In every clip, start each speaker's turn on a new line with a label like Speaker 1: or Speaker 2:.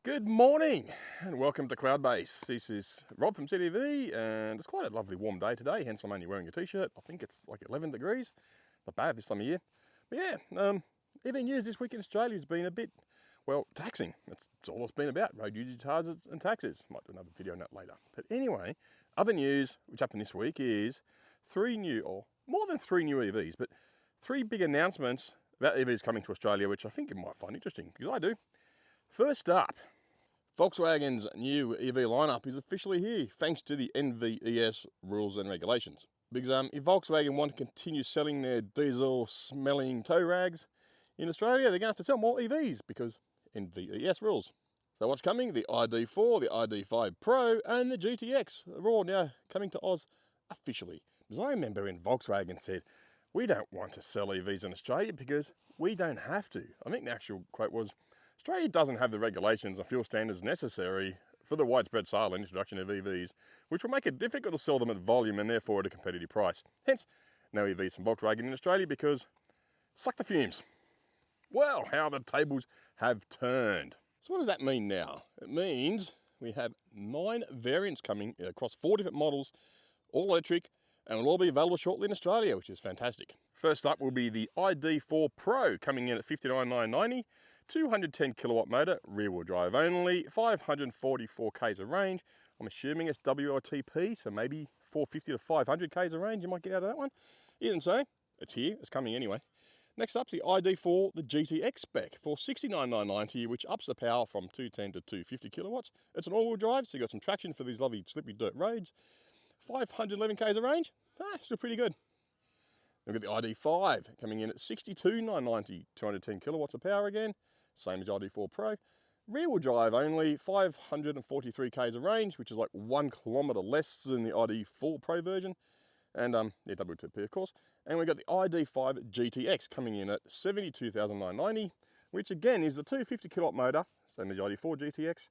Speaker 1: Good morning and welcome to Cloudbase. This is Rob from CTV and it's quite a lovely warm day today, hence I'm only wearing a t-shirt. I think it's like 11 degrees. Not bad this time of year. But yeah, EV news this week in Australia has been a bit, well, taxing. That's all it's been about, road usage charges and taxes. Might do another video on that later. But anyway, other news which happened this week is more than three new EVs, but three big announcements about EVs coming to Australia, which I think you might find interesting, because I do. First up, Volkswagen's new EV lineup is officially here, thanks to the NVES rules and regulations. Because if Volkswagen want to continue selling their diesel-smelling tow rags in Australia, they're going to have to sell more EVs because NVES rules. So what's coming? The ID.4, the ID.5 Pro, and the GTX are all now coming to Oz officially. Because I remember when Volkswagen said, we don't want to sell EVs in Australia because we don't have to. I think the actual quote was, Australia doesn't have the regulations and fuel standards necessary for the widespread sale and introduction of EVs, which will make it difficult to sell them at volume and therefore at a competitive price. Hence, no EVs from Volkswagen in Australia because suck the fumes. Well, how the tables have turned. So what does that mean now? It means we have 9 variants coming across 4 different models, all electric, and will all be available shortly in Australia, which is fantastic. First up will be the ID.4 Pro, coming in at $59,990. 210 kilowatt motor, rear wheel drive only, 544 k's of range. I'm assuming it's WLTP, so maybe 450 to 500 k's of range you might get out of that one. Even so, it's here, it's coming anyway. Next up, the ID.4, the GTX spec for $69,990, which ups the power from 210 to 250 kilowatts. It's an all-wheel drive, so you've got some traction for these lovely slippery dirt roads. 511 k's of range, still pretty good. We've got the ID.5 coming in at $62,990, 210 kilowatts of power again. Same as ID.4 Pro. Rear wheel drive only, 543 k's of range, which is like 1 kilometre less than the ID.4 Pro version. And yeah, WLTP of course. And we've got the ID.5 GTX coming in at $72,990, which again is the 250 kilowatt motor, same as the ID.4 GTX,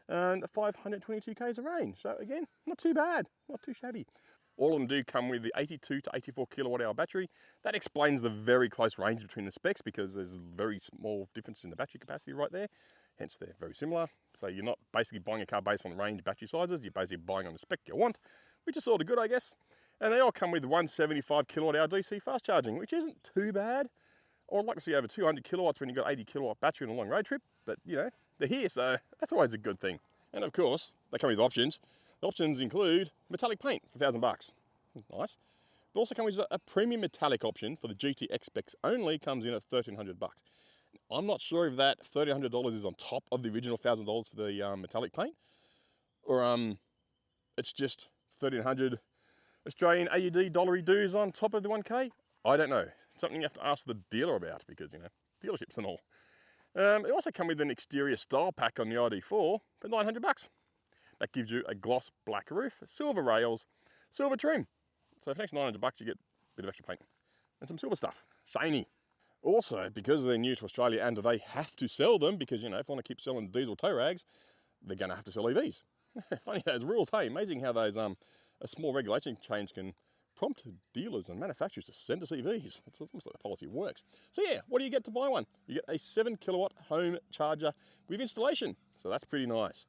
Speaker 1: and 522 k's of range. So again, not too bad, not too shabby. All of them do come with the 82 to 84 kilowatt hour battery. That explains the very close range between the specs because there's a very small difference in the battery capacity right there. Hence they're very similar. So you're not basically buying a car based on range battery sizes. You're basically buying on the spec you want, which is sort of good, I guess. And they all come with 175 kilowatt hour DC fast charging, which isn't too bad. Or I'd like to see over 200 kilowatts when you've got 80 kilowatt battery on a long road trip. But you know, they're here, so that's always a good thing. And of course, they come with options. The options include metallic paint for $1,000. Nice. But also comes with a premium metallic option for the GTX specs only, comes in at $1,300. I'm not sure if that $1,300 is on top of the original $1,000 for the metallic paint, or it's just 1,300 Australian AUD dollary dues on top of the 1K. I don't know. Something you have to ask the dealer about because, you know, dealerships and all. It also comes with an exterior style pack on the ID.4 for $900. That gives you a gloss black roof, silver rails, silver trim. So for an extra $900, you get a bit of extra paint and some silver stuff. Shiny. Also, because they're new to Australia and they have to sell them, because, you know, if they want to keep selling diesel tow rags, they're going to have to sell EVs. Funny those rules, hey, amazing how those a small regulation change can prompt dealers and manufacturers to send us EVs. It's almost like the policy works. So yeah, what do you get to buy one? You get a 7 kilowatt home charger with installation. So that's pretty nice.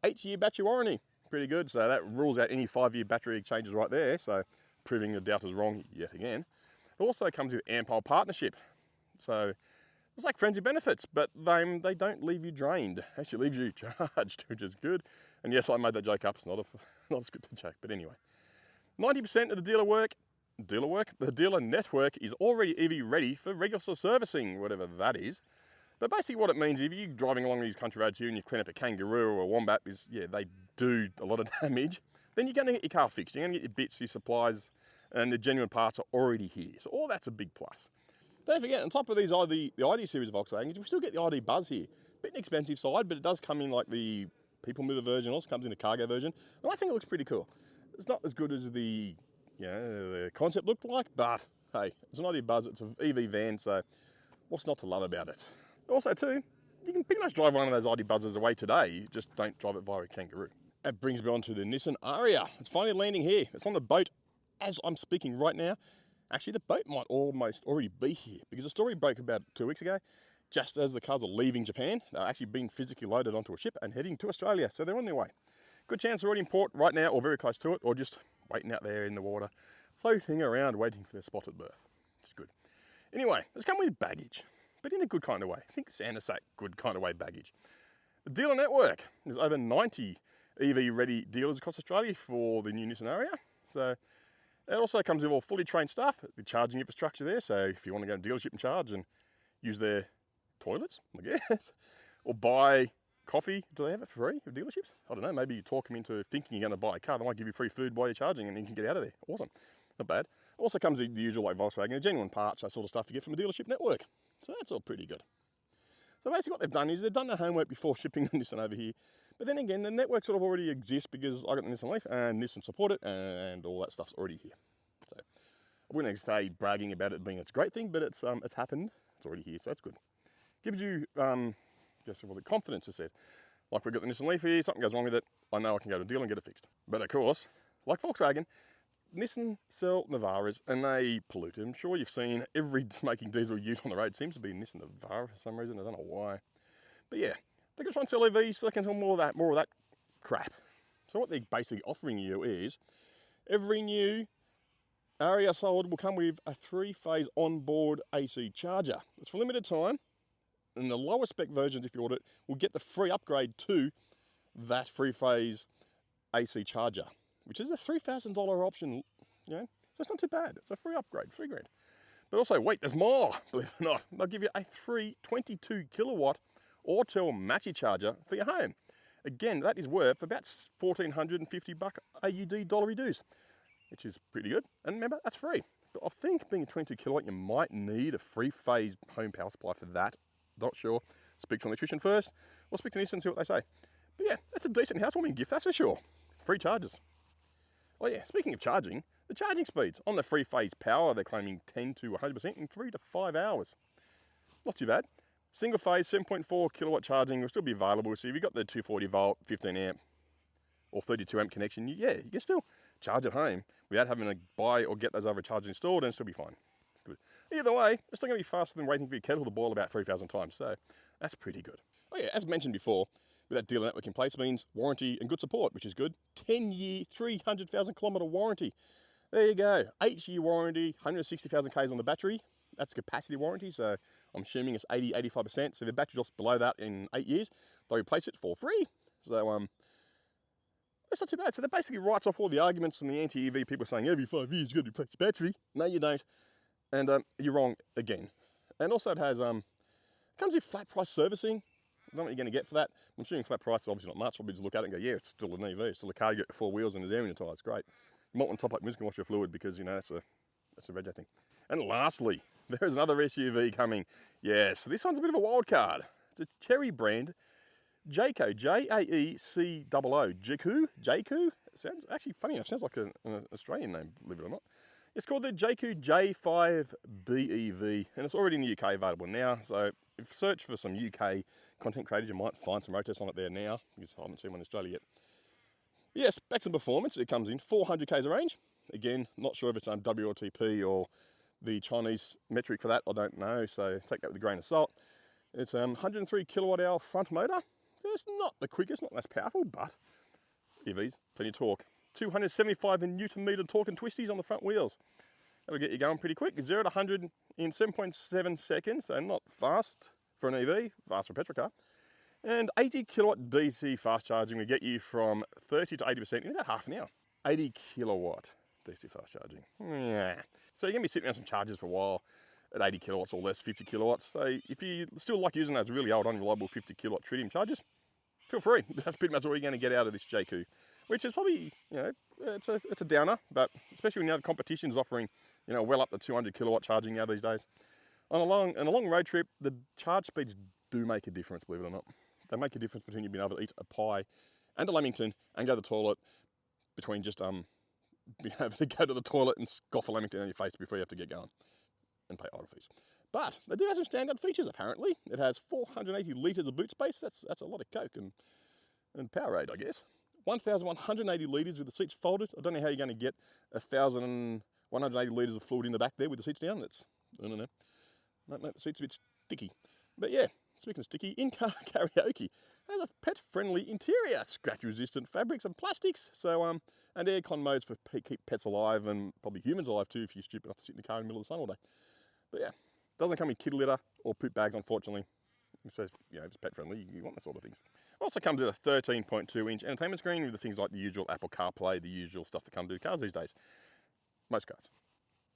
Speaker 1: 8-year battery warranty. Pretty good. So that rules out any 5-year battery changes right there. So proving the doubters wrong yet again. It also comes with Ampol partnership. So it's like friends with benefits, but they don't leave you drained. Actually leaves you charged, which is good. And yes, I made that joke up. It's not a scripted joke, but anyway. 90% of the the dealer network is already EV ready for regular servicing, whatever that is. But basically what it means, if you're driving along these country roads here and you clean up a kangaroo or a wombat, because yeah, they do a lot of damage, then you're going to get your car fixed. You're going to get your bits, your supplies, and the genuine parts are already here. So all that's a big plus. Don't forget, on top of these the ID series of Volkswagens, we still get the ID Buzz here. Bit an expensive side, but it does come in like the people mover version, also comes in a cargo version. And I think it looks pretty cool. It's not as good as the concept looked like, but hey, it's an ID Buzz, it's an EV van, so what's not to love about it? Also too, you can pretty much drive one of those ID Buzzes away today, you just don't drive it via a kangaroo. That brings me on to the Nissan Ariya. It's finally landing here. It's on the boat as I'm speaking right now. Actually, the boat might almost already be here because the story broke about 2 weeks ago. just as the cars are leaving Japan. They're actually being physically loaded onto a ship and heading to Australia, so they're on their way. Good chance they're already in port right now or very close to it, or just waiting out there in the water, floating around waiting for their spot at birth. It's good. Anyway, let's come with baggage, but in a good kind of way. I think Santa said good kind of way baggage. The dealer network. There's over 90 EV-ready dealers across Australia for the new Nissan Ariya. So it also comes with all fully trained staff, the charging infrastructure there. So if you want to go to a dealership and charge and use their toilets, I guess, or buy coffee, do they have it free at dealerships? I don't know, maybe you talk them into thinking you're going to buy a car, they might give you free food while you're charging and you can get out of there. Awesome, not bad. Also comes the usual like Volkswagen, the genuine parts, that sort of stuff you get from a dealership network. So that's all pretty good. So basically what they've done is they've done their homework before shipping the Nissan over here. But then again, the network sort of already exists because I got the Nissan Leaf and Nissan support it and all that stuff's already here. So I wouldn't say bragging about it being it's a great thing, but it's happened, it's already here, so that's good. Gives you, guess what the confidence is said. Like we've got the Nissan Leaf here, something goes wrong with it, I know I can go to a dealer and get it fixed. But of course, like Volkswagen, Nissan sell Navaras and they pollute. I'm sure you've seen every smoking diesel ute on the road seems to be a Nissan Navara for some reason, I don't know why. But yeah, they're going to try and sell EVs so they can sell more of that crap. So what they're basically offering you is every new Ariya sold will come with a 3-phase onboard AC charger. It's for limited time, and the lower spec versions, if you order it, will get the free upgrade to that 3-phase AC charger, which is a $3,000 option, you know, so it's not too bad. It's a free upgrade, $3 grand. But also, wait, there's more, believe it or not. They'll give you a 22 kilowatt Autel Maxi charger for your home. Again, that is worth about $1,450 AUD dollar reduce, which is pretty good. And remember, that's free. But I think being a 22 kilowatt, you might need a 3-phase home power supply for that. Not sure. Speak to an electrician first, or speak to Nissan and see what they say. But yeah, that's a decent housewarming gift, that's for sure. Free chargers. Oh yeah, speaking of charging, the charging speeds on the 3-phase power, they're claiming 10 to 100% in 3 to 5 hours. Not too bad. Single phase 7.4 kilowatt charging will still be available. So if you've got the 240 volt, 15 amp, or 32 amp connection, yeah, you can still charge at home without having to buy or get those other chargers installed and still be fine. It's good. Either way, it's still going to be faster than waiting for your kettle to boil about 3,000 times. So that's pretty good. Oh yeah, as mentioned before, with that dealer network in place means warranty and good support, which is good. 10-year, 300,000 kilometre warranty. There you go. 8-year warranty, 160,000 Ks on the battery. That's capacity warranty, so I'm assuming it's 85%. So if the battery drops below that in 8 years, they'll replace it for free. So that's not too bad. So that basically writes off all the arguments from the anti-EV people saying every 5 years you've got to replace your battery. No, you don't. And you're wrong again. And also it has comes with flat price servicing. I don't know what you're going to get for that. I'm assuming flat price is obviously not much. Probably just look at it and go, yeah, it's still an EV. It's still a car. You get 4 wheels and there's air in your tyre. It's great. You might want to top up music and wash your fluid because, you know, that's a reg thing. And lastly, there's another SUV coming. Yes, this one's a bit of a wild card. It's a Cherry brand, Jaecoo, Jaecoo, Jaecoo. It sounds actually funny enough. Sounds like an Australian name, believe it or not. It's called the Jaecoo J5 BEV, and it's already in the UK available now. So if you search for some UK content creators, you might find some road tests on it there now, because I haven't seen one in Australia yet. But yeah, specs and performance, it comes in 400 Ks of range. Again, not sure if it's WLTP or the Chinese metric for that, I don't know, so take that with a grain of salt. It's 103 kilowatt hour front motor. So it's not the quickest, not the most powerful, but EVs, plenty of torque. 275 Newton meter torque and twisties on the front wheels. That'll get you going pretty quick. 0 to 100 in 7.7 seconds, so not fast for an EV, fast for a petrol car. And 80 kilowatt DC fast charging will get you from 30 to 80% in about half an hour. 80 kilowatt DC fast charging. Yeah. So you're going to be sitting on some chargers for a while at 80 kilowatts or less, 50 kilowatts. So if you still like using those really old, unreliable 50 kilowatt tritium chargers, feel free. That's pretty much all you're going to get out of this Jaecoo, which is probably, you know, it's a downer, but especially when the other competition is offering, you know, well up to 200 kilowatt charging now these days. On a long road trip, the charge speeds do make a difference, believe it or not. They make a difference between you being able to eat a pie and a Lamington and go to the toilet between just being able to go to the toilet and scoff a Lamington on your face before you have to get going and pay idle fees. But they do have some standout features, apparently. It has 480 litres of boot space. That's a lot of coke and Powerade, I guess. 1,180 litres with the seats folded. I don't know how you're going to get 1,180 litres of fluid in the back there with the seats down. I don't know. Might make the seats a bit sticky. But yeah, speaking of sticky, in-car karaoke has a pet-friendly interior, scratch-resistant fabrics and plastics. So and aircon modes for keep pets alive and probably humans alive too if you're stupid enough to sit in the car in the middle of the sun all day. But yeah, doesn't come with kid litter or poop bags, unfortunately. So, you know, it's pet friendly, you want that sort of things. Also comes with a 13.2-inch entertainment screen with the things like the usual Apple CarPlay, the usual stuff that comes with cars these days. Most cars.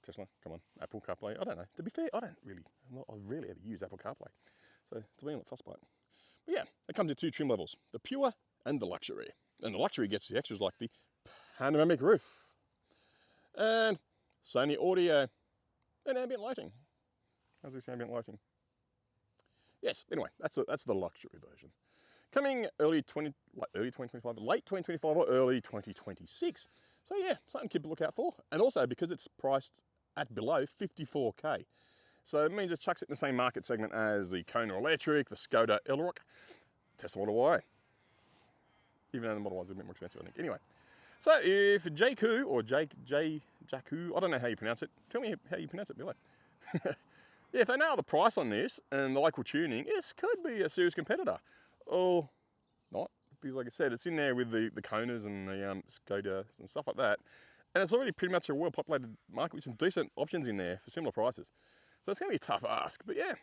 Speaker 1: Tesla, come on, Apple CarPlay, I don't know. To be fair, I rarely ever use Apple CarPlay. So, to me, I'm not fussed by it. But yeah, it comes in two trim levels, the Pure and the Luxury. And the Luxury gets the extras like the panoramic roof and Sony audio and ambient lighting. How's this ambient lighting? Yes, anyway, that's the luxury version. Coming late 2025 or early 2026. So yeah, something to keep a lookout for. And also because it's priced at below 54k. So it means it chucks it in the same market segment as the Kona Electric, the Skoda Elrock, Tesla Model Y. Even though the Model Y is a bit more expensive, I think. Anyway, so if Jaecoo or Jaecoo, I don't know how you pronounce it. Tell me how you pronounce it below. Yeah, if they nail the price on this and the local tuning, this could be a serious competitor. Or not, because like I said, it's in there with the Konas and the Skodas and stuff like that. And it's already pretty much a well-populated market with some decent options in there for similar prices. So it's going to be a tough ask. But yeah,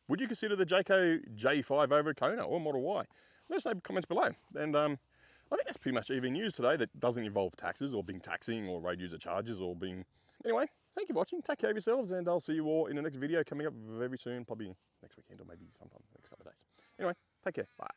Speaker 1: would you consider the Jaecoo J5 over a Kona or Model Y? Let us know in the comments below. And I think that's pretty much EV news today that doesn't involve taxes or being taxing or road user charges or being... Anyway, thank you for watching. Take care of yourselves, and I'll see you all in the next video coming up very soon, probably next weekend or maybe sometime next couple of days. Anyway, take care. Bye.